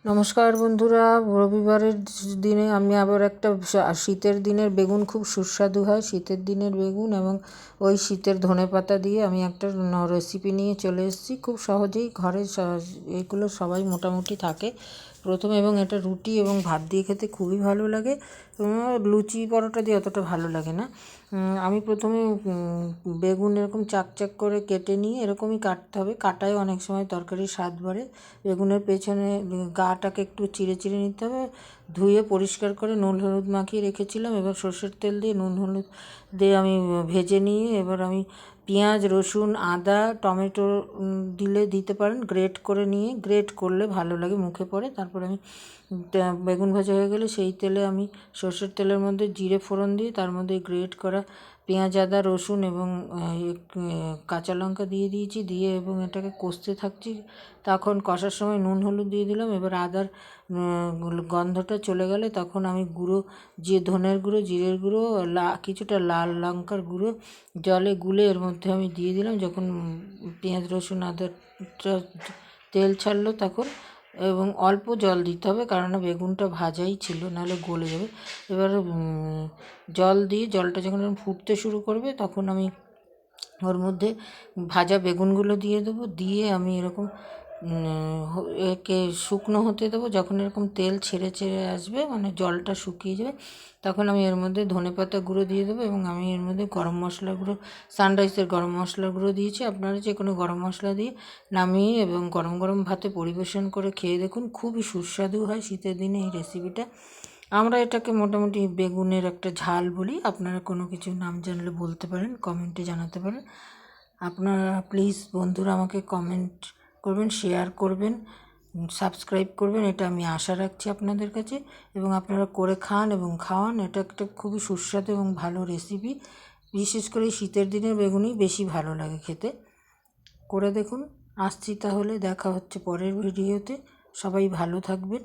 নমস্কার বন্ধুরা, রবিবারের দিনে আমি আবার একটা শীতের দিনের বেগুন খুব সুস্বাদু হয় শীতের দিনের বেগুন এবং ওই শীতের ধনেপাতা দিয়ে আমি একটা রেসিপি নিয়ে চলে এসেছি। খুব সহজেই ঘরে এগুলো সবাই মোটামুটি থাকে প্রথমে, এবং এটা রুটি এবং ভাত দিয়ে খেতে খুবই ভালো লাগে, লুচি পরোটা দিয়ে অতটা ভালো লাগে না। আমি প্রথমে বেগুন এরকম চাক চাক করে কেটে নিয়ে, এরকমই কাটতে হবে, কাটায় অনেক সময় তরকারির স্বাদ বাড়ে। বেগুনের পেছনে গাটাকে একটু চিড়ে চিড়ে নিতে হবে, ধুয়ে পরিষ্কার করে নুন হলুদ মাখিয়ে রেখেছিলাম। এবার সর্ষের তেল দিয়ে নুন হলুদ দিয়ে আমি ভেজে নিয়ে, এবার আমি পেঁয়াজ রসুন আদা টমেটো দিলে দিতে পারেন, গ্রেট করে নিয়ে, গ্রেট করলে ভালো লাগে মুখে পড়ে। তারপর আমি বেগুন ভাজা হয়ে গেলে সেই তেলে আমি সর্ষের তেলের মধ্যে জিরে ফোড়ন দিয়ে তার মধ্যে গ্রেট করা পেঁয়াজ আদা রসুন এবং কাঁচা লঙ্কা দিয়ে দিয়েছি, দিয়ে এবং এটাকে কষতে থাকছি। তখন কষার সময় নুন হলুদ দিয়ে দিলাম। এবার আদার গন্ধটা চলে গেলে তখন আমি গুঁড়ো, যে ধনের গুঁড়ো জিরের গুঁড়ো কিছুটা লাল লঙ্কার গুঁড়ো জলে গুলে এর মধ্যে আমি দিয়ে দিলাম। যখন পেঁয়াজ রসুন আদার তেল ছাড়লো তখন, এবং অল্প জল দিতে হবে কারণ বেগুনটা ভাজাই ছিল, নাহলে গলে যাবে। এবার জল দিয়ে, জলটা যখন ফুটতে শুরু করবে তখন আমি ওর মধ্যে ভাজা বেগুনগুলো দিয়ে দেবো, দিয়ে আমি এরকম একে শুকনো হতে দেবো। যখন এরকম তেল ছেড়ে ছেড়ে আসবে, মানে জলটা শুকিয়ে যাবে, তখন আমি এর মধ্যে ধনেপাতা গুঁড়ো দিয়ে দেবো, এবং আমি এর মধ্যে গরম মশলা গুঁড়ো, সানরাইসের গরম মশলা গুঁড়ো দিয়েছি। আপনারা যে কোনো গরম মশলা দিয়ে নামিয়ে এবং গরম গরম ভাতে পরিবেশন করে খেয়ে দেখুন, খুবই সুস্বাদু হয় শীতের দিনে এই রেসিপিটা। আমরা এটাকে মোটামুটি বেগুনের একটা ঝাল বলি, আপনারা কোনো কিছু নাম জানলে বলতে পারেন, কমেন্টে জানাতে পারেন। আপনারা প্লিজ বন্ধুরা আমাকে কমেন্ট করবেন, শেয়ার করবেন, সাবস্ক্রাইব করবেন, এটা আমি আশা রাখছি আপনাদের কাছে। এবং আপনারা করে খান এবং খাওয়ান, এটা একটা খুবই সুস্বাদু এবং ভালো রেসিপি। বিশেষ করে শীতের দিনের বেগুনই বেশি ভালো লাগে খেতে। করে দেখুন। আসছি তাহলে, দেখা হচ্ছে পরের ভিডিওতে। সবাই ভালো থাকবেন।